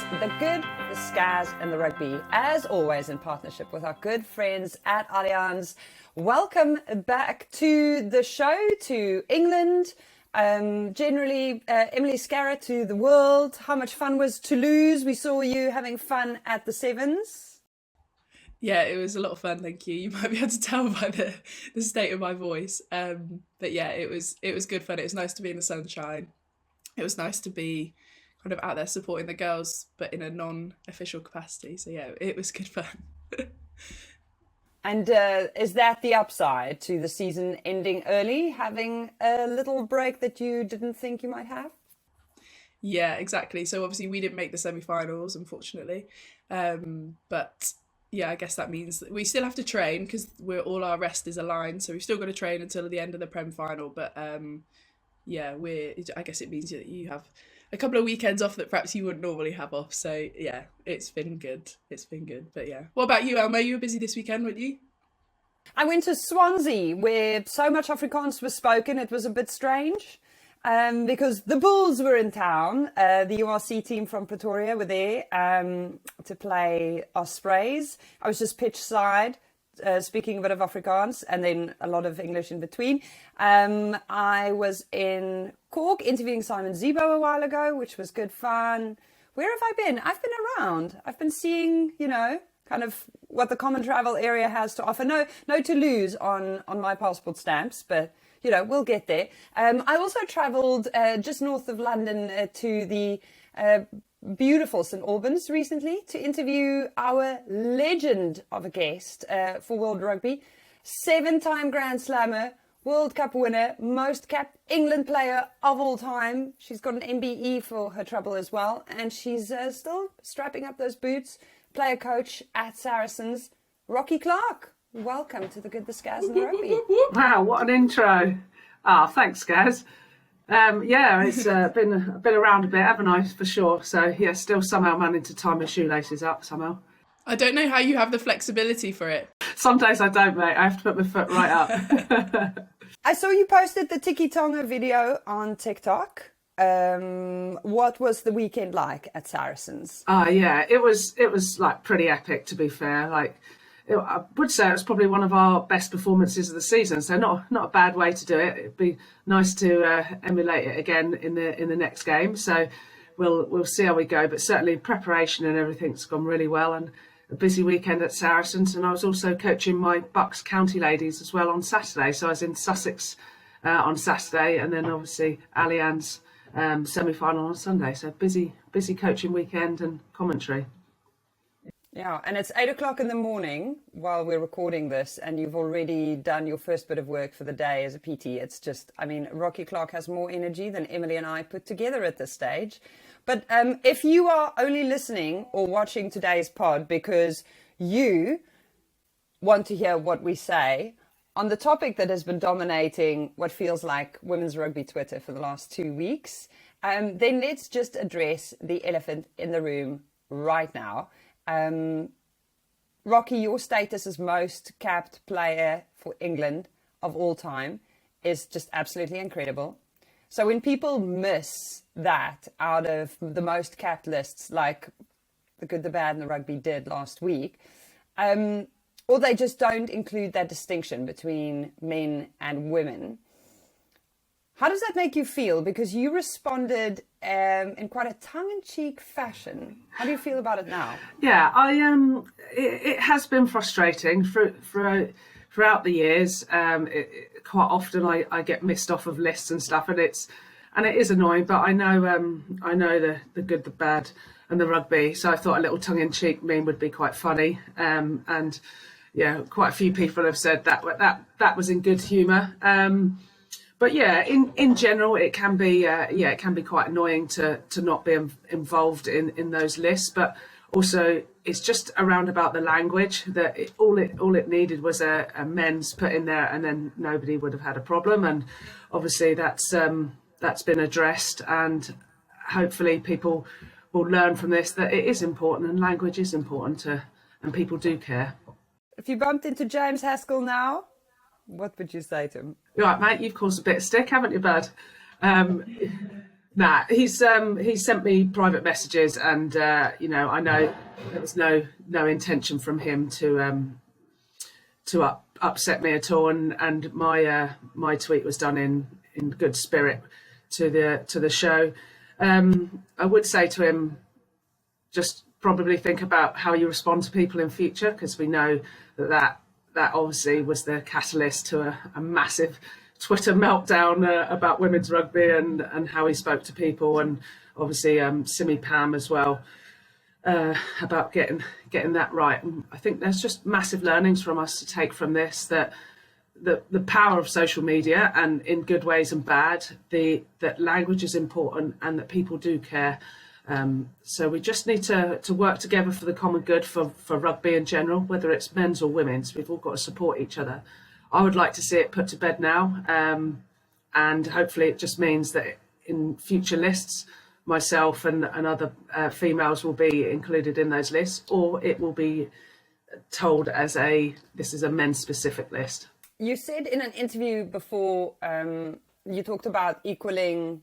The Good, the Scaz and the Rugby, as always in partnership with our good friends at Allianz. Welcome back to the show, to England, generally Emily Scarra to the world. How much fun was Toulouse? We saw you having fun at the Sevens. Yeah, it was a lot of fun, thank you. You might be able to tell by the state of my voice. But yeah, it was good fun. It was nice to be in the sunshine. It was nice to be kind of out there supporting the girls, but in a non-official capacity. So yeah, it was good fun. And is that the upside to the season ending early, having a little break that you didn't think you might have? Yeah, exactly. So obviously we didn't make the semi-finals, unfortunately. But yeah, I guess that means that we still have to train because all our rest is aligned. So we've still got to train until the end of the Prem final. But yeah, I guess it means that you have a couple of weekends off that perhaps you wouldn't normally have off. So yeah, it's been good. But yeah. What about you, Elma? You were busy this weekend, weren't you? I went to Swansea where so much Afrikaans was spoken. It was a bit strange because the Bulls were in town. The URC team from Pretoria were there to play Ospreys. I was just pitch side. Speaking a bit of Afrikaans and then a lot of English in between. I was in Cork interviewing Simon Zebo a while ago, which was good fun. Where have I been? I've been around. I've been seeing, kind of what the common travel area has to offer. No Toulouse on my passport stamps, but, we'll get there. I also travelled just north of London to the beautiful St Albans recently to interview our legend of a guest for World Rugby, 7-time Grand Slammer, World Cup winner, most capped England player of all time. She's got an MBE for her trouble as well, and she's still strapping up those boots. Player coach at Saracens, Rocky Clark. Welcome to the Good, the Scaz and the Rugby. Wow, what an intro. Thanks, Scaz. It's been around a bit, haven't I, for sure. So, yeah, still somehow managing to tie my shoelaces up somehow. I don't know how you have the flexibility for it. Some days I don't, mate. I have to put my foot right up. I saw you posted the Tiki Tonga video on TikTok. What was the weekend like at Saracens? Yeah, it was like pretty epic, to be fair. I would say it was probably one of our best performances of the season, so not a bad way to do it. It'd be nice to emulate it again in the next game. So we'll see how we go, but certainly preparation and everything's gone really well, and a busy weekend at Saracens. And I was also coaching my Bucks County ladies as well on Saturday. So I was in Sussex on Saturday, and then obviously Allianz semi-final on Sunday. So busy coaching weekend and commentary. Yeah, and it's 8:00 in the morning while we're recording this, and you've already done your first bit of work for the day as a PT. It's just, Rocky Clark has more energy than Emily and I put together at this stage. But if you are only listening or watching today's pod because you want to hear what we say on the topic that has been dominating what feels like women's rugby Twitter for the last 2 weeks, then let's just address the elephant in the room right now. Rocky, your status as most capped player for England of all time is just absolutely incredible. So when people miss that out of the most capped lists, like the Good, the Bad and the Rugby did last week, or they just don't include that distinction between men and women, how does that make you feel? Because you responded in quite a tongue-in-cheek fashion. How do you feel about it now? Yeah, it has been frustrating throughout the years. Quite often I get missed off of lists and stuff, and it is annoying. But I know the Good, the Bad, and the Rugby. So I thought a little tongue-in-cheek meme would be quite funny. And yeah, quite a few people have said that was in good humour. But yeah, in general, it can be quite annoying to not be involved in those lists. But also, it's just around about the language that all it needed was a men's put in there, and then nobody would have had a problem. And obviously, that's been addressed, and hopefully, people will learn from this that it is important and language is important and people do care. If you bumped into James Haskell now, what would you say to him? You're right, mate, you've caused a bit of stick, haven't you, bud? Nah, he's sent me private messages, and I know there was no intention from him to upset me at all, and my tweet was done in good spirit to the show. I would say to him, just probably think about how you respond to people in future, because we know that obviously was the catalyst to a massive Twitter meltdown about women's rugby and how he spoke to people, and obviously Simi Pam as well, about getting that right. And I think there's just massive learnings from us to take from this, that the power of social media, and in good ways and bad, that language is important and that people do care. So we just need to work together for the common good, for rugby in general, whether it's men's or women's. We've all got to support each other. I would like to see it put to bed now, and hopefully it just means that in future lists, myself and other females will be included in those lists, or it will be told as this is a men's specific list. You said in an interview before, you talked about equaling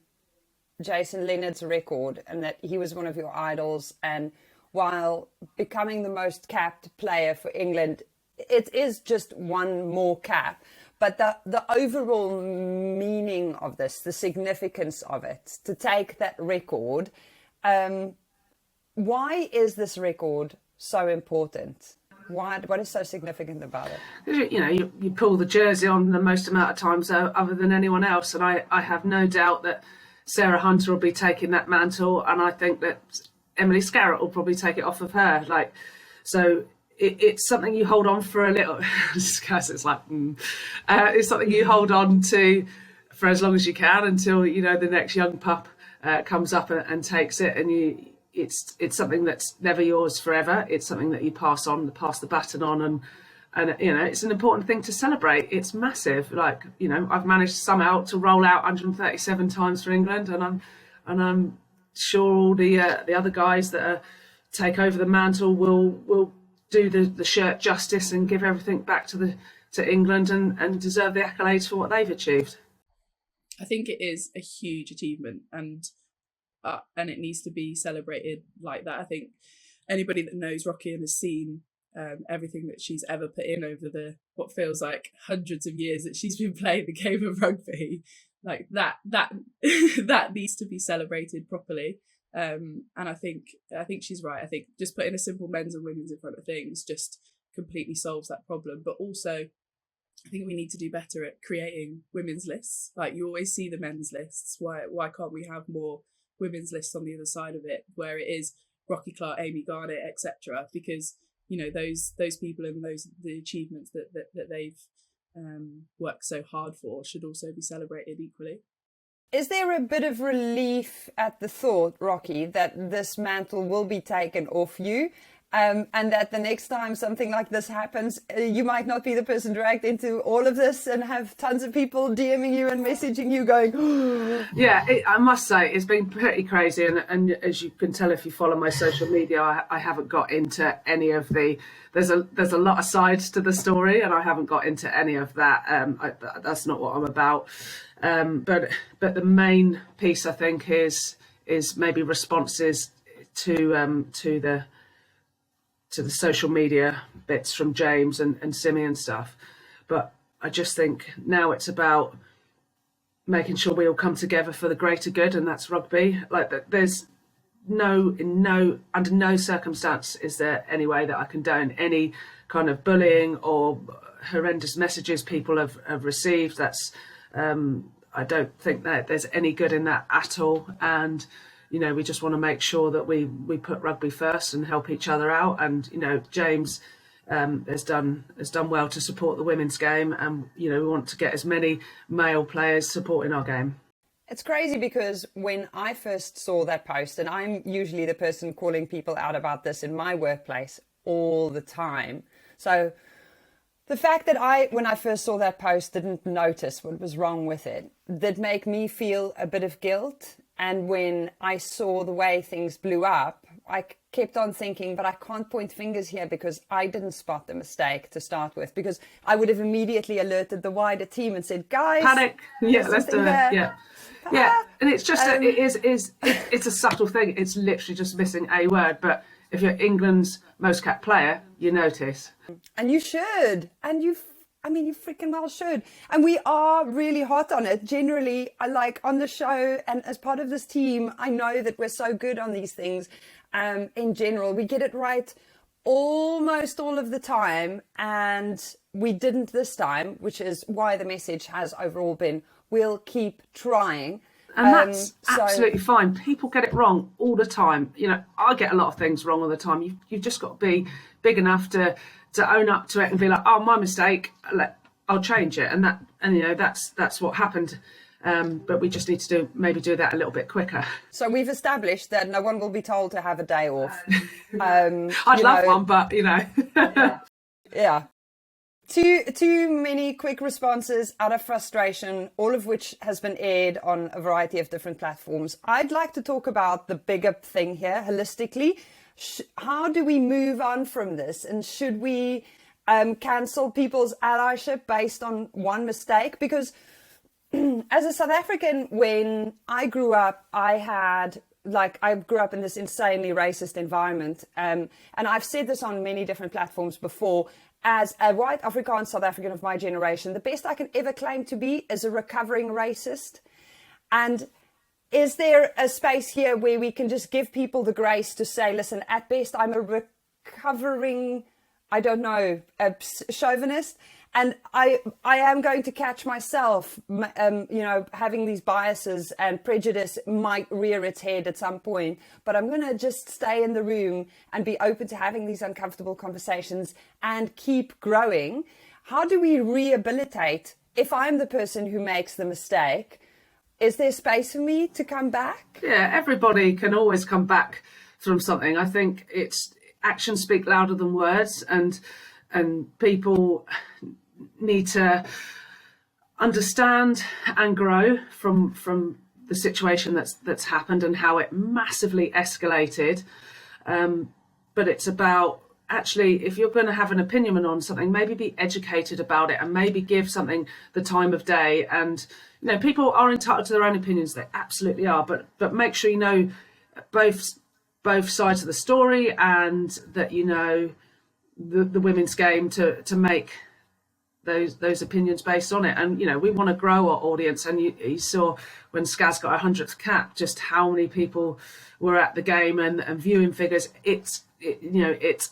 Jason Leonard's record, and that he was one of your idols, and while becoming the most capped player for England, it is just one more cap, but the overall meaning of this, the significance of it, to take that record, why is this record so important? What is so significant about it? You pull the jersey on the most amount of times other than anyone else, and I have no doubt that Sarah Hunter will be taking that mantle, and I think that Emily Scarrett will probably take it off of her. So it's something you hold on for a little. Scaz, it's like it's something you hold on to for as long as you can, until the next young pup comes up and takes it, and it's something that's never yours forever. It's something that you pass the baton on, and it's an important thing to celebrate. It's massive. I've managed somehow to roll out 137 times for England, and I'm sure all the other guys that take over the mantle will do the shirt justice and give everything back to England, and deserve the accolades for what they've achieved. I think it is a huge achievement, and it needs to be celebrated like that. I think anybody that knows Rocky and has seen everything that she's ever put in over the what feels like hundreds of years that she's been playing the game of rugby, like that that needs to be celebrated properly. And I think she's right. I think just putting a simple men's and women's in front of things just completely solves that problem. But also, I think we need to do better at creating women's lists. Like, you always see the men's lists. Why can't we have more women's lists on the other side of it, where it is Rocky Clark, Amy Garnett, etc.? Because those people and the achievements that they've worked so hard for should also be celebrated equally. Is there a bit of relief at the thought, Rocky, that this mantle will be taken off you, and that the next time something like this happens, you might not be the person dragged into all of this and have tons of people DMing you and messaging you going, Yeah, I must say, it's been pretty crazy. And as you can tell if you follow my social media, I haven't got into any of there's a lot of sides to the story, and I haven't got into any of that. That's not what I'm about. But the main piece, I think, is maybe responses to the social media bits from James and Simi and stuff. But I just think now it's about making sure we all come together for the greater good, and that's rugby. There's under no circumstance is there any way that I condone any kind of bullying or horrendous messages people have received. That's I don't think that there's any good in that at all. And we just want to make sure that we put rugby first and help each other out. And James has done well to support the women's game, and we want to get as many male players supporting our game. It's crazy because when I first saw that post, and I'm usually the person calling people out about this in my workplace all the time, so the fact that when I first saw that post, didn't notice what was wrong with it, did make me feel a bit of guilt. And when I saw the way things blew up, I kept on thinking, but I can't point fingers here because I didn't spot the mistake to start with, because I would have immediately alerted the wider team and said, guys, panic. Yeah, let's do it. there. Yeah, and it's just it's a subtle thing. It's literally just missing a word, but if you're England's most capped player, you notice. And you should. And you freaking well should. And we are really hot on it. Generally, I like on the show and as part of this team, I know that we're so good on these things. In general, we get it right almost all of the time. And we didn't this time, which is why the message has overall been, we'll keep trying. And that's absolutely fine. People get it wrong all the time. You know, I get a lot of things wrong all the time. You've just got to be big enough to own up to it and be like, oh, my mistake. I'll change it. And you know, that's what happened. But we just need to maybe do that a little bit quicker. So we've established that no one will be told to have a day off. I'd love one, but you know. Yeah. Too many quick responses out of frustration, all of which has been aired on a variety of different platforms. I'd like to talk about the bigger thing here, holistically. How do we move on from this? And should we cancel people's allyship based on one mistake? Because as a South African, when I grew up, I grew up in this insanely racist environment. And I've said this on many different platforms before. As a white Afrikaans South African of my generation, the best I can ever claim to be is a recovering racist. And is there a space here where we can just give people the grace to say, listen, at best, I'm a recovering, I don't know, a chauvinist. And I am going to catch myself, having these biases, and prejudice might rear its head at some point. But I'm going to just stay in the room and be open to having these uncomfortable conversations and keep growing. How do we rehabilitate if I'm the person who makes the mistake? Is there space for me to come back? Yeah, everybody can always come back from something. I think it's actions speak louder than words, and people need to understand and grow from the situation that's happened and how it massively escalated. But it's about, actually, if you're going to have an opinion on something, maybe be educated about it and maybe give something the time of day. And you know, people are entitled to their own opinions, they absolutely are, but make sure you know both sides of the story, and that you know the women's game to make those opinions based on it. And you know, we want to grow our audience, and you saw when Scaz got 100th cap just how many people were at the game and viewing figures. It's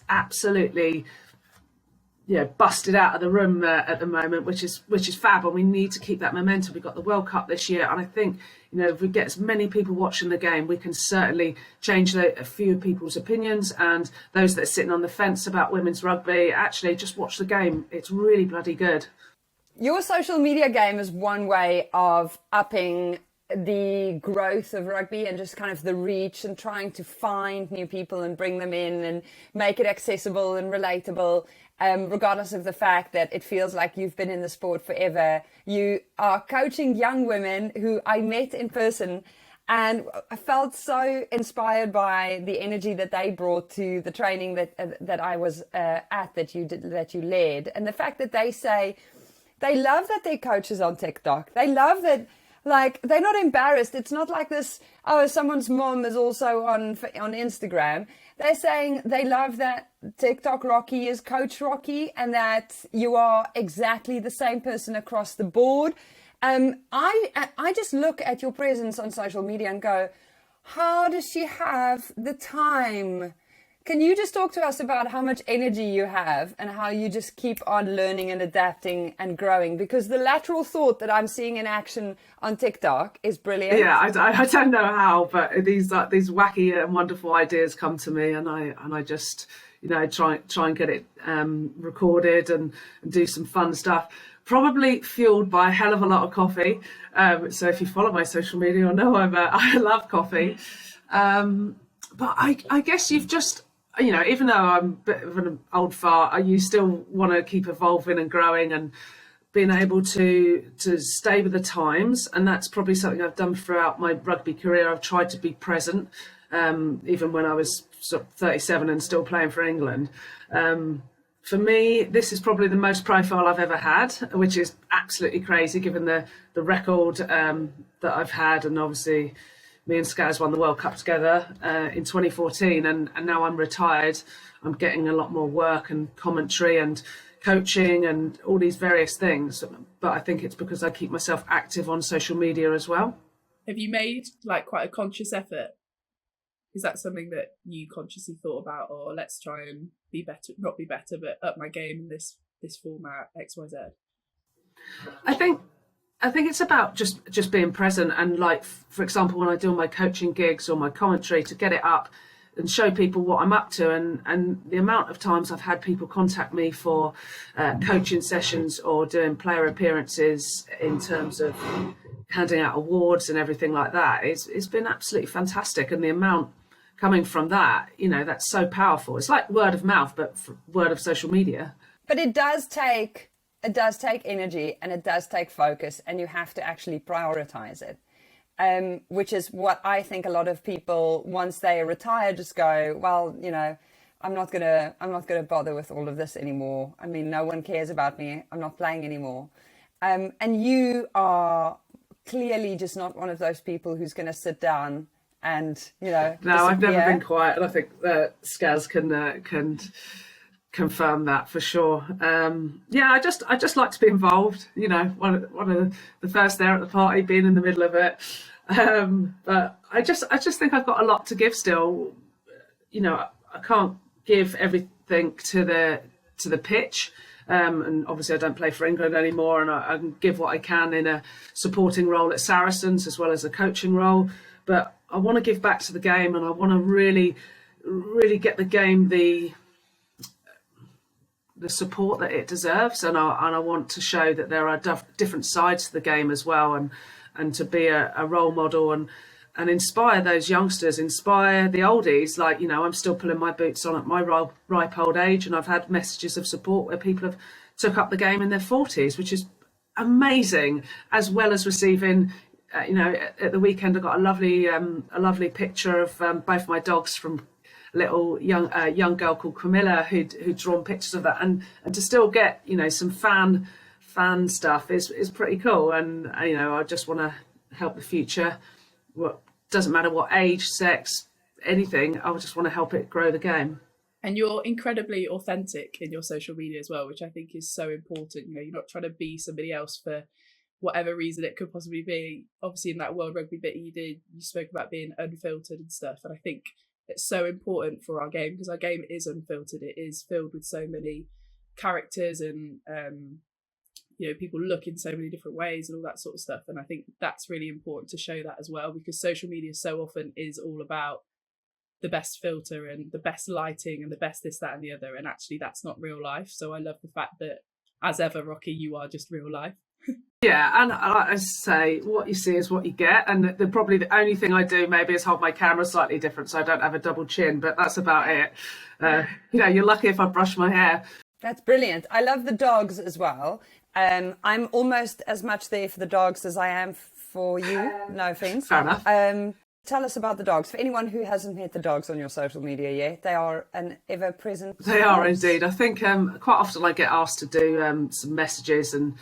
absolutely busted out of the room at the moment, which is fab, and we need to keep that momentum. We've got the World Cup this year, and I think, you know, if we get as many people watching the game, we can certainly change a few people's opinions, and those that are sitting on the fence about women's rugby, actually just watch the game. It's really bloody good. Your social media game is one way of upping the growth of rugby and just kind of the reach, and trying to find new people and bring them in and make it accessible and relatable. Regardless of the fact that it feels like you've been in the sport forever. You are coaching young women who I met in person, and I felt so inspired by the energy that they brought to the training that I was that you led, and the fact that they say they love that their coach is on TikTok. They love that. Like, they're not embarrassed. It's not like this, oh, someone's mom is also on Instagram. They're saying they love that TikTok Rocky is Coach Rocky, and that you are exactly the same person across the board. I just look at your presence on social media and go, how does she have the time? Can you just talk to us about how much energy you have and how you just keep on learning and adapting and growing? Because the lateral thought that I'm seeing in action on TikTok is brilliant. Yeah, I don't know how, but these wacky and wonderful ideas come to me, and I just, you know, try and get it recorded and do some fun stuff. Probably fueled by a hell of a lot of coffee. So if you follow my social media, you'll know I love coffee. But I guess you've just, you know, even though I'm a bit of an old fart, you still want to keep evolving and growing. And being able to stay with the times, and that's probably something I've done throughout my rugby career. I've tried to be present, even when I was sort of 37 and still playing for England. For me, this is probably the most profile I've ever had, which is absolutely crazy given the record that I've had. And obviously, me and Scaz won the World Cup together in 2014, and now I'm retired. I'm getting a lot more work and commentary and coaching and all these various things. But I think it's because I keep myself active on social media as well. Have you made like quite a conscious effort? Is that something that you consciously thought about, or let's try and be better, not be better, but up my game in this format, XYZ? I think it's about just being present, and like, for example, when I do my coaching gigs or my commentary, to get it up and show people what I'm up to, and the amount of times I've had people contact me for coaching sessions or doing player appearances in terms of handing out awards and everything like that, it's been absolutely fantastic. And the amount coming from that, that's so powerful. It's like word of mouth, but word of social media. But it does take energy, and it does take focus, and you have to actually prioritize it. Which is what I think a lot of people, once they retire, just go, well, I'm not gonna bother with all of this anymore. I mean, no one cares about me. I'm not playing anymore. And you are clearly just not one of those people who's going to sit down and No, I've never been quiet, and I think Scaz can confirm that for sure. I just like to be involved. One of the first there at the party, being in the middle of it. But I just think I've got a lot to give still. I can't give everything to the pitch. And obviously I don't play for England anymore, and I can give what I can in a supporting role at Saracens as well as a coaching role. But I want to give back to the game, and I want to really, really get the game the support that it deserves, and I want to show that there are different sides to the game as well, and to be a role model and inspire those youngsters, inspire the oldies. Like, I'm still pulling my boots on at my ripe old age, and I've had messages of support where people have took up the game in their 40s, which is amazing, as well as receiving, at the weekend I got a lovely picture of both my dogs from little young girl called Camilla who'd drawn pictures of that, and to still get some fan stuff is pretty cool. And I just want to help the future. What doesn't matter what age, sex, anything. I just want to help it grow the game. And you're incredibly authentic in your social media as well, which I think is so important. You're not trying to be somebody else for whatever reason it could possibly be. Obviously, in that World Rugby bit you did, you spoke about being unfiltered and stuff, and I think it's so important for our game, because our game is unfiltered. It is filled with so many characters, and people look in so many different ways and all that sort of stuff. And I think that's really important to show that as well, because social media so often is all about the best filter and the best lighting and the best this, that and the other, and actually that's not real life. So I love the fact that, as ever, Rocky, you are just real life. Yeah, and like I say, what you see is what you get, and probably the only thing I do maybe is hold my camera slightly different so I don't have a double chin, but that's about it. You're lucky if I brush my hair. That's brilliant. I love the dogs as well. I'm almost as much there for the dogs as I am for you. No offense. Fair enough. Tell us about the dogs. For anyone who hasn't met the dogs on your social media yet, they are an ever-present. They are indeed. I think quite often I get asked to do some messages and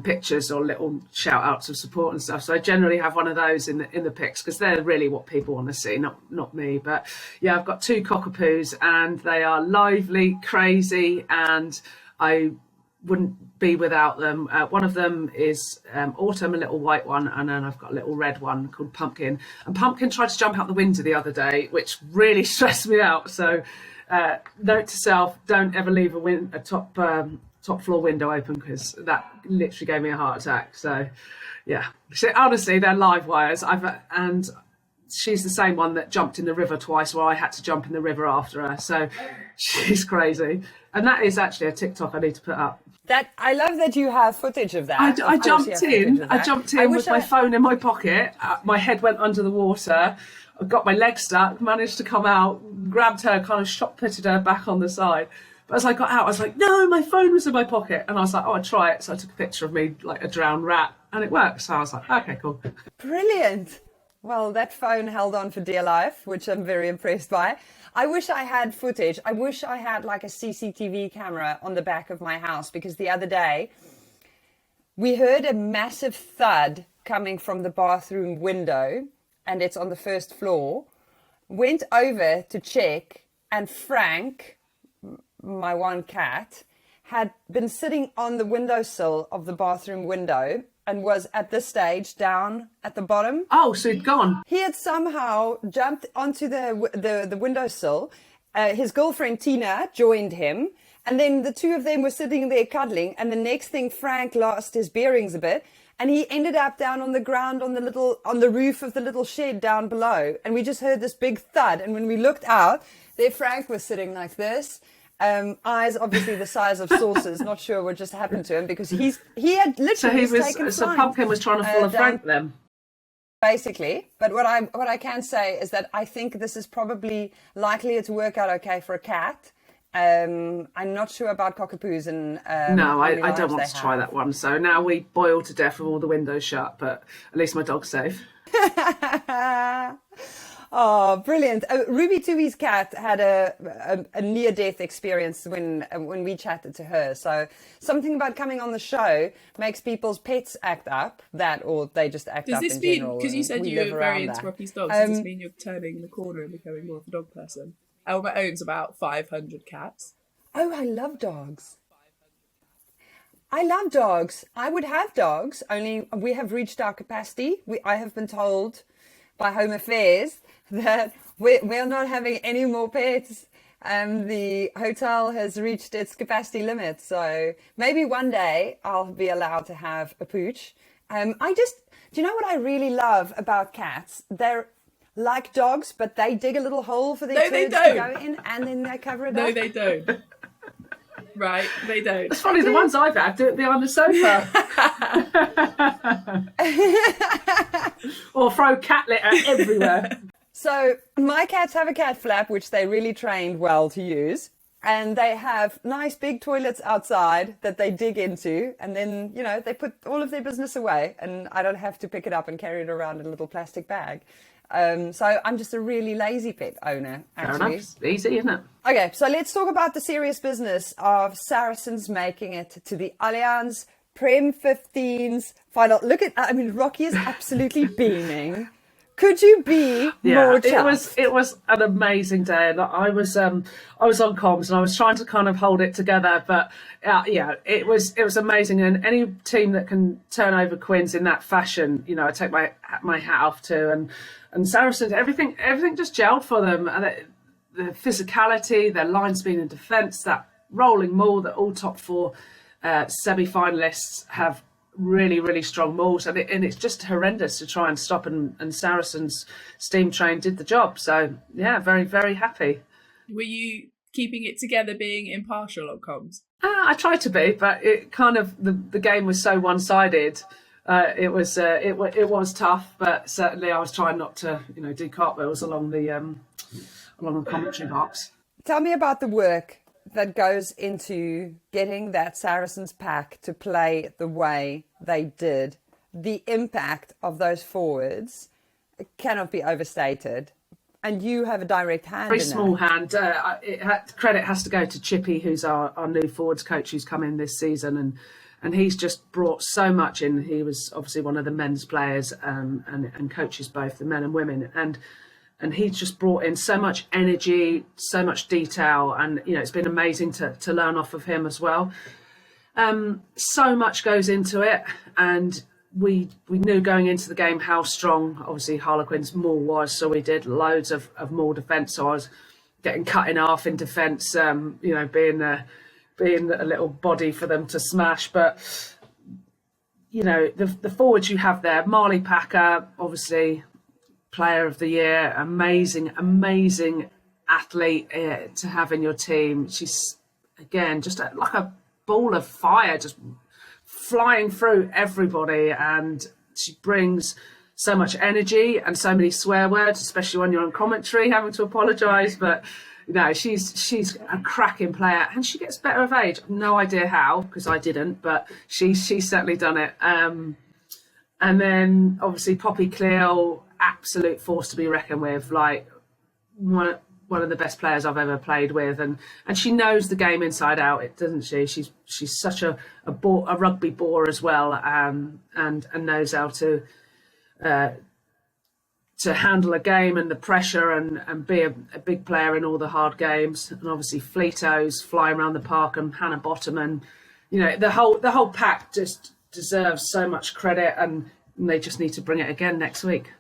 pictures or little shout outs of support and stuff. So I generally have one of those in the pics, because they're really what people want to see, not me. But yeah, I've got 2 cockapoos, and they are lively, crazy, and I wouldn't be without them. One of them is Autumn, a little white one, and then I've got a little red one called Pumpkin. And Pumpkin tried to jump out the window the other day, which really stressed me out. So note to self, don't ever leave a top floor window open, because that literally gave me a heart attack. So yeah, honestly, they're live wires. And she's the same one that jumped in the river twice, where I had to jump in the river after her. So she's crazy. And that is actually a TikTok I need to put up. That I love that you have footage of that. I jumped in with my phone in my pocket. My head went under the water. I got my leg stuck, managed to come out, grabbed her, kind of shot putted her back on the side. But as I got out, I was like, no, my phone was in my pocket. And I was like, oh, I'd try it. So I took a picture of me like a drowned rat, and it worked. So I was like, okay, cool. Brilliant. Well, that phone held on for dear life, which I'm very impressed by. I wish I had footage. I wish I had like a CCTV camera on the back of my house, because the other day we heard a massive thud coming from the bathroom window, and it's on the first floor. Went over to check, and Frank, my one cat, had been sitting on the windowsill of the bathroom window and was at this stage down at the bottom. Oh, so he'd gone. He had somehow jumped onto the windowsill. His girlfriend Tina joined him, and then the two of them were sitting there cuddling. And the next thing, Frank lost his bearings a bit, and he ended up down on the ground on the roof of the little shed down below. And we just heard this big thud. And when we looked out, there Frank was sitting like this. Eyes obviously the size of saucers. Not sure what just happened to him, because he had literally taken so flight, Pumpkin was trying to follow Frank then. basically. But what I can say is that I think this is probably likely to work out okay for a cat. I'm not sure about cockapoos and no, I don't want to try that one. So now we boil to death with all the windows shut, but at least my dog's safe. Oh, brilliant. Ruby Tui's cat had a near-death experience when we chatted to her. So something about coming on the show makes people's pets act up, or they just act up in general. Does this mean, because you said you were very into that. Rocky's dogs, does this mean you're turning the corner and becoming more of a dog person? Elma owns about 500 cats. Oh, I love dogs. I would have dogs, only we have reached our capacity. I have been told by Home Affairs that we're not having any more pets. The hotel has reached its capacity limit. So maybe one day I'll be allowed to have a pooch. Do you know what I really love about cats? They're like dogs, but they dig a little hole for their turds to go in, and then they cover it up. No, they don't. Right, they don't. It's funny, the ones I've had do it behind the sofa. Or throw cat litter everywhere. So my cats have a cat flap, which they really trained well to use. And they have nice big toilets outside that they dig into. And then, they put all of their business away, and I don't have to pick it up and carry it around in a little plastic bag. So I'm just a really lazy pet owner, actually. Fair enough. It's easy, isn't it? Okay, so let's talk about the serious business of Saracens making it to the Allianz Prem 15's final. Rocky is absolutely beaming. Could you be more chuffed? It was an amazing day, and I was on comms and I was trying to kind of hold it together, but it was amazing. And any team that can turn over Quins in that fashion, I take my hat off to. And Saracens, everything just gelled for them. And the physicality, their line speed and defence, that rolling maul that all top four semi-finalists have really, really strong mauls. And it's just horrendous to try and stop. And Saracens' steam train did the job. So, yeah, very, very happy. Were you keeping it together, being impartial on comms? I tried to be, but it kind of, the game was so one-sided. It was tough, but certainly I was trying not to, do cartwheels along the commentary box. Tell me about the work that goes into getting that Saracens pack to play the way they did. The impact of those forwards cannot be overstated. And you have a direct hand. Very small hand. Credit has to go to Chippy, who's our new forwards coach, who's come in this season, and he's just brought so much in. He was obviously one of the men's players and coaches both the men and women, and he's just brought in so much energy, so much detail, and it's been amazing to learn off of him as well. So much goes into it, and we knew going into the game how strong obviously Harlequin's maul was, so we did loads of maul defence. So I was getting cut in half in defence, being a little body for them to smash. But the forwards you have there, Marley Packer, obviously player of the year, amazing athlete to have in your team. She's again just like a ball of fire, just flying through everybody, and she brings so much energy and so many swear words, especially when you're on commentary having to apologise. But she's a cracking player, and she gets better of age. No idea how, because I didn't, but she's certainly done it. And then obviously Poppy Cleal, absolute force to be reckoned with. Like one of the best players I've ever played with, and she knows the game inside out, doesn't she? She's such a rugby bore as well, and knows how to handle a game and the pressure and be a big player in all the hard games. And obviously Fleeto's flying around the park, and Hannah Bottom, and the whole pack just deserves so much credit, and they just need to bring it again next week.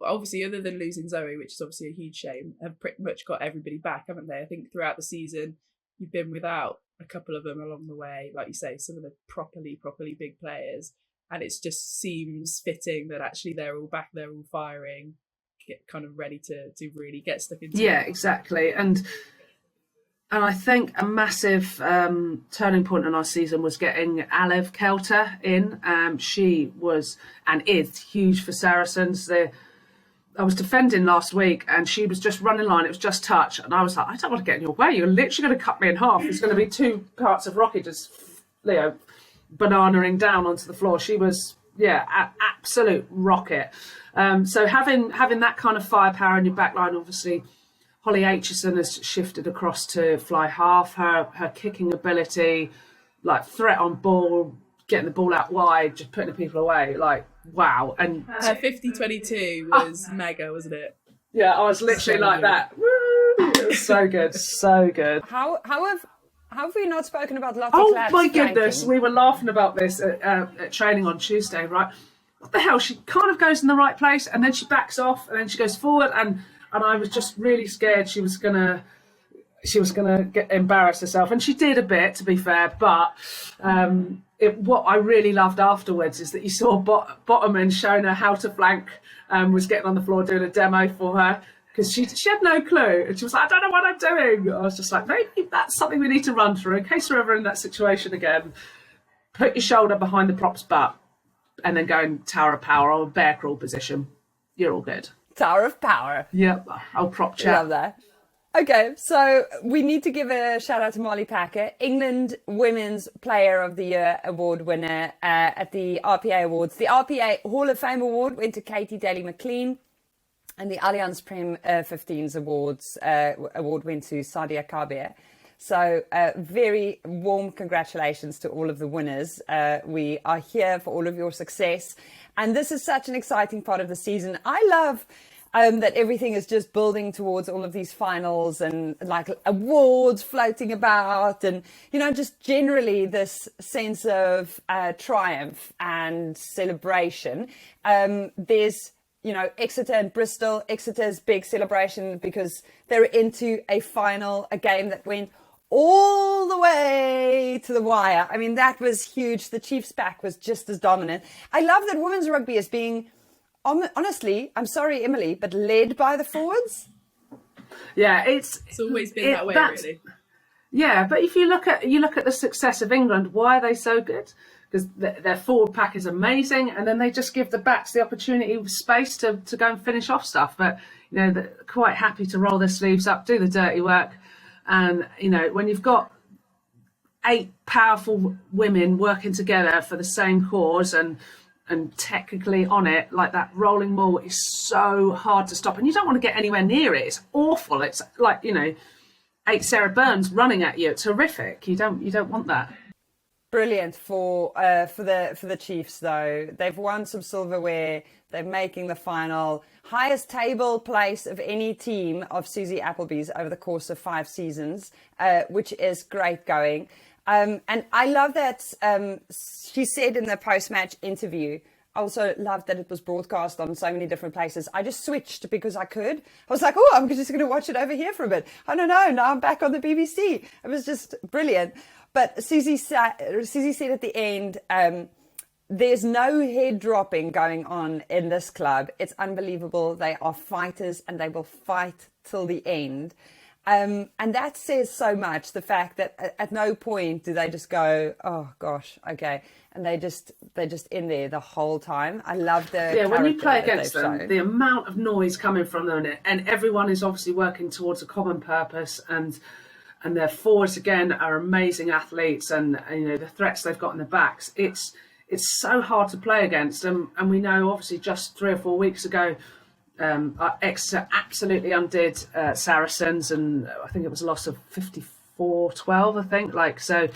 Obviously, other than losing Zoe, which is obviously a huge shame, have pretty much got everybody back, haven't they? I think throughout the season, you've been without a couple of them along the way, like you say, some of the properly big players, and it just seems fitting that actually they're all back, they're all firing, kind of ready to really get stuck into it. Exactly. And I think a massive turning point in our season was getting Alev Kelter in. She was and is huge for Saracens. I was defending last week, and she was just running line. It was just touch, and I was like, I don't want to get in your way. You're literally going to cut me in half. There's going to be 2 parts of Rocky just, bananaing down onto the floor. She was, absolute rocket. So having that kind of firepower in your back line, obviously, Holly Aitchison has shifted across to fly half. Her kicking ability, like threat on ball, getting the ball out wide, just putting the people away, like, wow. And her 50-22 was mega, wasn't it? Yeah, I was literally so like good. That. Woo! It was so good, so good. How have we not spoken about Lottie Clapp's my goodness, we were laughing about this at training on Tuesday, right? What the hell? She kind of goes in the right place, and then she backs off, and then she goes forward, and I was just really scared she was gonna embarrass herself, and she did a bit, to be fair, but what I really loved afterwards is that you saw Bottoman showing her how to flank, was getting on the floor doing a demo for her, because she had no clue, and she was like, I don't know what I'm doing. I was just like, maybe that's something we need to run through in case we're ever in that situation again. Put your shoulder behind the prop's butt, and then go in Tower of Power or bear crawl position. You're all good. Tower of Power. Yep, I'll prop chat. Love that. Okay, so we need to give a shout out to Molly Packer, England Women's Player of the Year award winner at the RPA Awards. The RPA Hall of Fame award went to Katie Daly-McLean, and the Allianz Prem 15s award went to Sadia Kabir. So very warm congratulations to all of the winners. We are here for all of your success, and this is such an exciting part of the season. I love that everything is just building towards all of these finals and like awards floating about, and just generally this sense of triumph and celebration. There's Exeter and Bristol. Exeter's big celebration because they're into a final, a game that went all the way to the wire. I mean, that was huge. The Chiefs' back was just as dominant. I love that women's rugby is being, honestly, I'm sorry, Emily, but led by the forwards. Yeah, it's always been that way, really. Yeah, but if you look at the success of England, why are they so good? Because their forward pack is amazing, and then they just give the backs the opportunity with space to go and finish off stuff. But they're quite happy to roll their sleeves up, do the dirty work, and when you've got 8 powerful women working together for the same cause and technically on it, like that rolling ball is so hard to stop, and you don't want to get anywhere near it. It's awful. It's like 8 Sarah Burns running at you. It's horrific. You don't want that. Brilliant for the Chiefs though. They've won some silverware. They're making the final. Highest table place of any team of Susie Appleby's over the course of 5 seasons, which is great going. And I love that she said in the post-match interview, I also loved that it was broadcast on so many different places. I just switched because I could. I was like, oh, I'm just going to watch it over here for a bit. Oh, no, now I'm back on the BBC. It was just brilliant. But Susie said at the end, there's no head dropping going on in this club. It's unbelievable. They are fighters and they will fight till the end. And that says so much, the fact that at no point do they just go, oh, gosh, okay. and they're just in there the whole time. I love the when you play character that against they've them, shown. the amount of noise coming from them, and everyone is obviously working towards a common purpose, and their forwards again are amazing athletes, and you know the threats they've got in the backs. It's so hard to play against them, and we know obviously just 3 or 4 weeks ago, Exeter absolutely undid Saracens, and I think it was a loss of 54-12, I think. Like, so,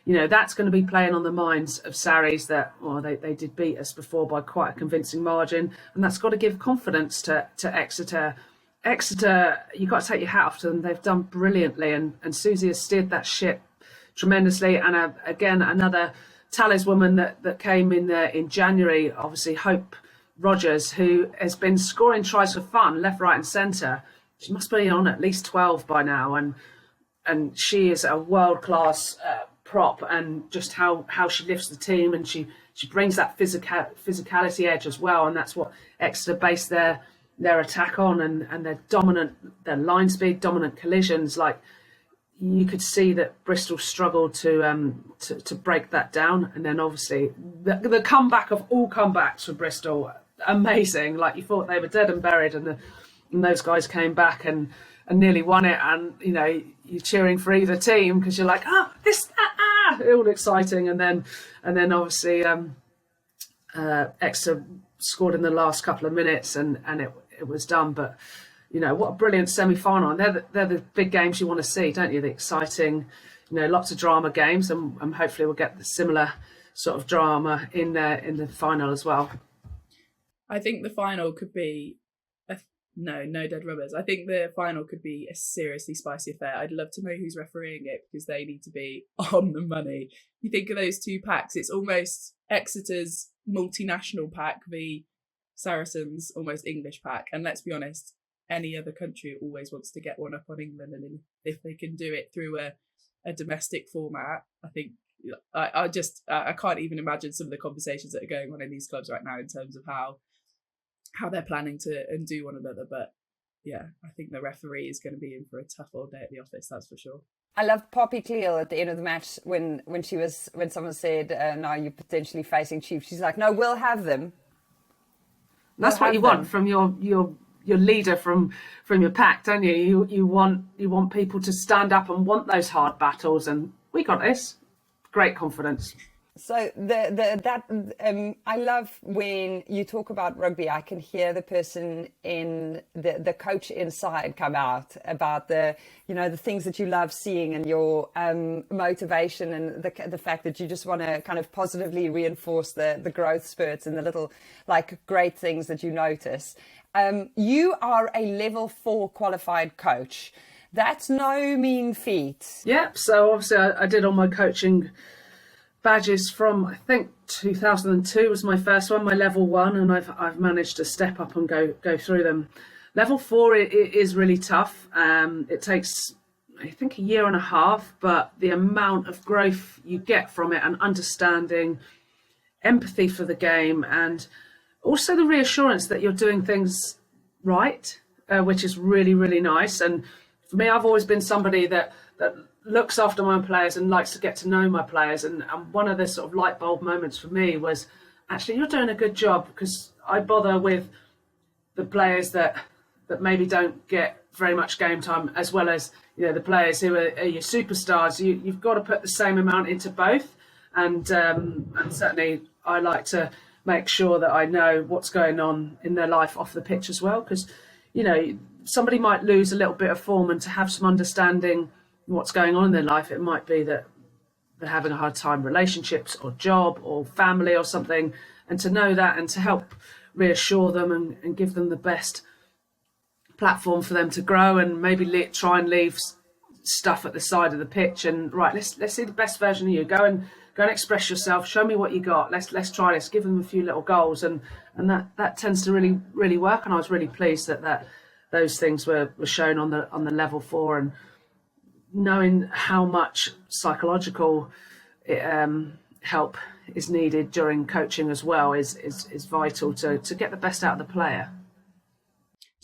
you know, that's going to be playing on the minds of Saris that, well, they did beat us before by quite a convincing margin, and that's got to give confidence to Exeter. Exeter, you've got to take your hat off to them. They've done brilliantly, and Susie has steered that ship tremendously. And again, another taliswoman that came in January, obviously Hope Rogers, who has been scoring tries for fun, left, right and centre. She must be on at least 12 by now, and she is a world-class prop, and just how she lifts the team, and she brings that physicality edge as well, and that's what Exeter base their attack on, and their dominant, their line speed, dominant collisions. Like, you could see that Bristol struggled to break that down, and then obviously the comeback of all comebacks for Bristol, amazing. Like, you thought they were dead and buried, and those guys came back and nearly won it, and you know you're cheering for either team because you're like, all exciting, and then obviously Exeter scored in the last couple of minutes, and it was done. But you know, what a brilliant semi-final, and they're the big games you want to see, don't you? The exciting, you know, lots of drama games, and hopefully we'll get the similar sort of drama in the final as well. I think the final could be no dead rubbers. I think the final could be a seriously spicy affair. I'd love to know who's refereeing it, because they need to be on the money. You think of those two packs, it's almost Exeter's multinational pack v Saracens' almost English pack. And let's be honest, any other country always wants to get one up on England, and if they can do it through a domestic format, I think I can't even imagine some of the conversations that are going on in these clubs right now in terms of how they're planning to undo one another. But yeah, I think the referee is going to be in for a tough old day at the office, that's for sure. I loved Poppy Cleal at the end of the match when someone said, "No, you're potentially facing Chiefs." She's like, "No, we'll have them." That's what you want from your leader from your pack, don't you? You want people to stand up and want those hard battles, and we got this. Great confidence. So I love when you talk about rugby. I can hear the person in the coach inside come out about the things that you love seeing, and your motivation, and the fact that you just want to kind of positively reinforce the growth spurts and the little like great things that you notice. You are a level 4 qualified coach. That's no mean feat. Yep. So obviously I did all my coaching badges from, I think 2002 was my first one, my level 1, and I've managed to step up and go through them. Level 4 it is really tough. It takes, I think, a year and a half, but the amount of growth you get from it, and understanding, empathy for the game, and also the reassurance that you're doing things right, which is really, really nice. And for me, I've always been somebody that looks after my players and likes to get to know my players. And one of the sort of light bulb moments for me was, actually, you're doing a good job, because I bother with the players that maybe don't get very much game time, as well as, you know, the players who are your superstars. You've got to put the same amount into both. And certainly I like to make sure that I know what's going on in their life off the pitch as well, because, you know, somebody might lose a little bit of form, and to have some understanding what's going on in their life, it might be that they're having a hard time, relationships or job or family or something, and to know that and to help reassure them and give them the best platform for them to grow, and maybe try and leave stuff at the side of the pitch, and right, let's see the best version of you. Go and express yourself. Show me what you got. Let's try this. Give them a few little goals, and that tends to really, really work. And I was really pleased that those things were shown on the level 4, and knowing how much psychological help is needed during coaching as well is vital to get the best out of the player.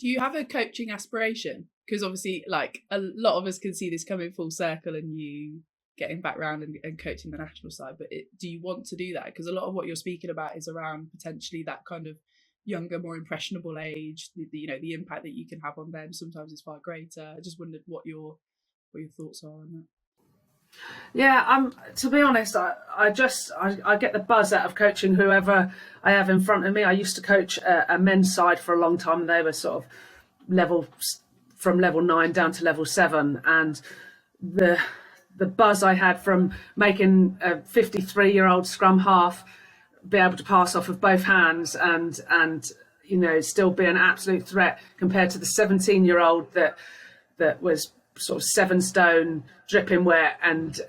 Do you have a coaching aspiration? Because obviously, like, a lot of us can see this coming full circle, and you getting back round and coaching the national side. But do you want to do that? Because a lot of what you're speaking about is around potentially that kind of younger, more impressionable age. The impact that you can have on them sometimes is far greater. I just wondered what your thoughts are on that. Yeah, to be honest, I get the buzz out of coaching whoever I have in front of me. I used to coach a men's side for a long time, and they were sort of from level 9 down to level 7, and the buzz I had from making a 53-year-old scrum half be able to pass off with both hands and still be an absolute threat compared to the 17-year-old that was sort of 7 stone, dripping wet, and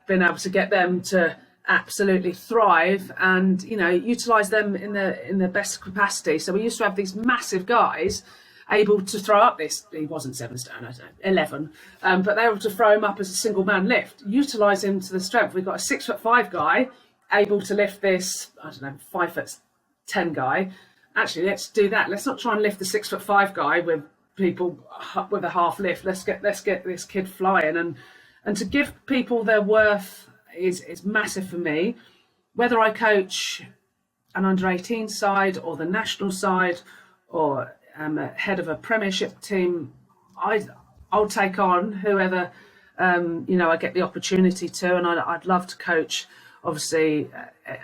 being able to get them to absolutely thrive and utilise them in the best capacity. So we used to have these massive guys able to throw up this. He wasn't 7 stone, I don't know, 11, but they were able to throw him up as a single man lift, utilise him to the strength. We've got a 6'5" guy able to lift this, I don't know, 5'10" guy. Actually, let's do that. Let's not try and lift the 6'5" guy with people with a half lift. Let's get this kid flying, and to give people their worth is massive for me. Whether I coach an under-18 side or the national side, or I'm head of a premiership team, I'll take on whoever I get the opportunity to, and I'd love to coach, obviously,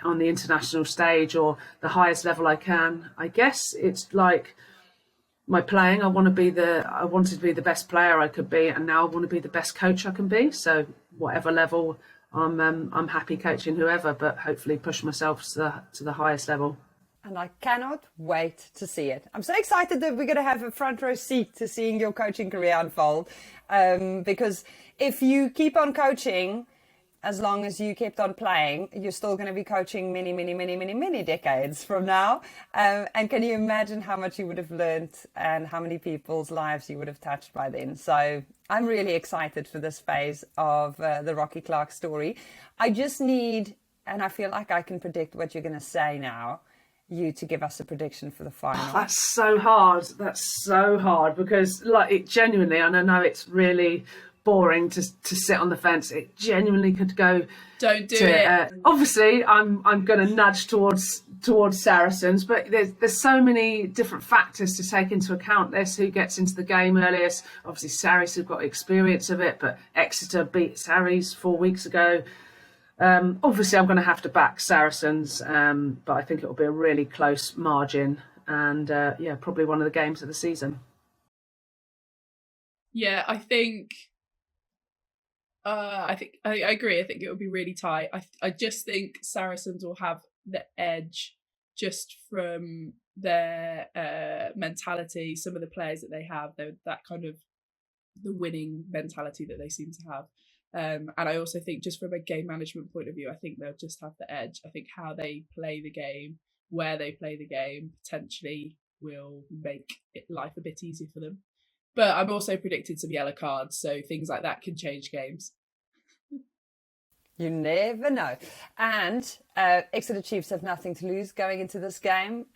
on the international stage or the highest level I can. I guess it's like my playing. I wanted to be the best player I could be, and now I want to be the best coach I can be. So whatever level, I'm happy coaching whoever, but hopefully push myself to the highest level. And I cannot wait to see it. I'm so excited that we're going to have a front row seat to seeing your coaching career unfold. Because if you keep on coaching, as long as you kept on playing, you're still going to be coaching many decades from now. And can you imagine how much you would have learned and how many people's lives you would have touched by then? So I'm really excited for this phase of the Rocky Clark story. I just need, and I feel like I can predict what you're going to say now, you to give us a prediction for the final. That's so hard. Because it genuinely, and I know it's really boring to sit on the fence, it genuinely could go. Don't do it. Obviously, I'm going to nudge towards Saracens, but there's so many different factors to take into account. There's who gets into the game earliest. Obviously, Sarries have got experience of it, but Exeter beat Sarries 4 weeks ago. Obviously, I'm going to have to back Saracens, but I think it'll be a really close margin, and probably one of the games of the season. Yeah, I agree. I think it will be really tight. I just think Saracens will have the edge just from their mentality. Some of the players that they have, that kind of the winning mentality that they seem to have. And I also think just from a game management point of view, I think they'll just have the edge. I think how they play the game, where they play the game, potentially will make life a bit easier for them. But I'm also predicted some yellow cards, so things like that can change games. You never know. And Exeter Chiefs have nothing to lose going into this game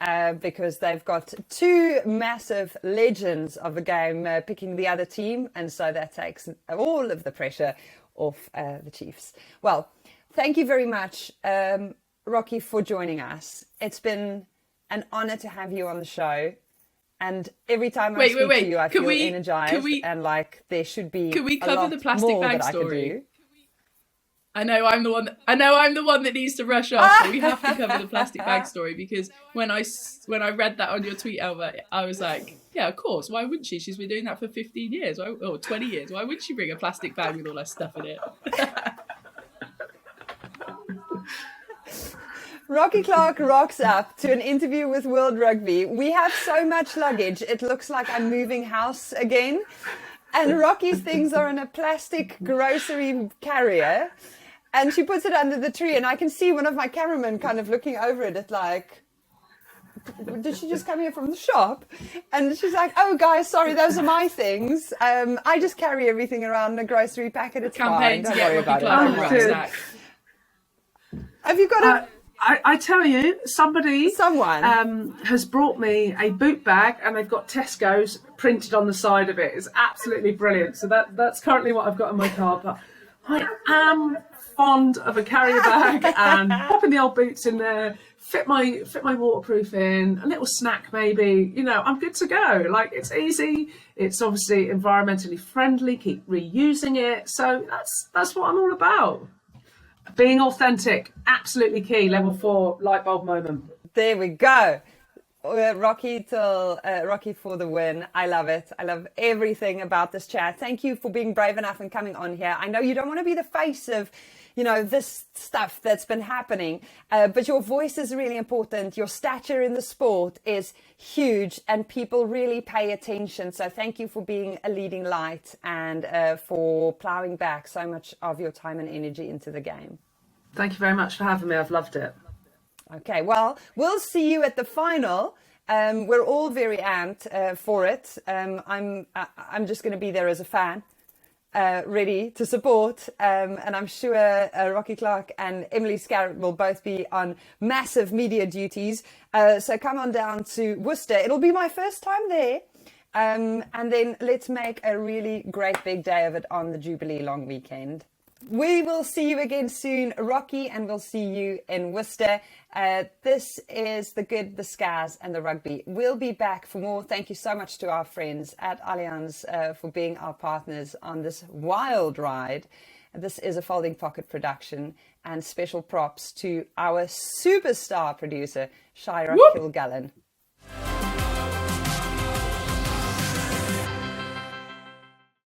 because they've got 2 massive legends of the game picking the other team. And so that takes all of the pressure off the Chiefs. Well, thank you very much, Rocky, for joining us. It's been an honour to have you on the show. And every time I speak to you, I feel energized and like there should be. Can we cover the plastic bag story? I know I'm the one that needs to rush off. But we have to cover the plastic bag story because when I read that on your tweet, Elma, I was like, yeah, of course. Why wouldn't she? She's been doing that for 15 years or 20 years. Why wouldn't she bring a plastic bag with all her stuff in it? Rocky Clark rocks up to an interview with World Rugby. We have so much luggage, it looks like I'm moving house again. And Rocky's things are in a plastic grocery carrier. And she puts it under the tree. And I can see one of my cameramen kind of looking over it. It's like, did she just come here from the shop? And she's like, oh, guys, sorry, those are my things. I just carry everything around in a grocery packet. It's fine. Don't worry about it. Have you got a... I tell you, someone has brought me a boot bag and they've got Tesco's printed on the side of it. It's absolutely brilliant. So that's currently what I've got in my car. But I am fond of a carrier bag and popping the old boots in there, fit my waterproof in, a little snack maybe. You know, I'm good to go. Like, it's easy. It's obviously environmentally friendly. Keep reusing it. So that's what I'm all about. Being authentic, absolutely key. Level 4 light bulb moment. There we go. Rocky for the win. I love it. I love everything about this chat. Thank you for being brave enough and coming on here. I know you don't want to be the face of, you know, this stuff that's been happening, but your voice is really important. Your stature in the sport is huge and people really pay attention. So thank you for being a leading light and for plowing back so much of your time and energy into the game. Thank you very much for having me. I've loved it. Okay, well, we'll see you at the final. We're all very amped for it. I'm just going to be there as a fan, ready to support. And I'm sure Rocky Clark and Emily Scarrett will both be on massive media duties. So come on down to Worcester. It'll be my first time there. And then let's make a really great big day of it on the Jubilee long weekend. We will see you again soon, Rocky, and we'll see you in Worcester. This is the Good, the Scaz, and the Rugby. We'll be back for more. Thank you so much to our friends at Allianz for being our partners on this wild ride. This is a Folding Pocket production, and special props to our superstar producer, Shira Kilgallen.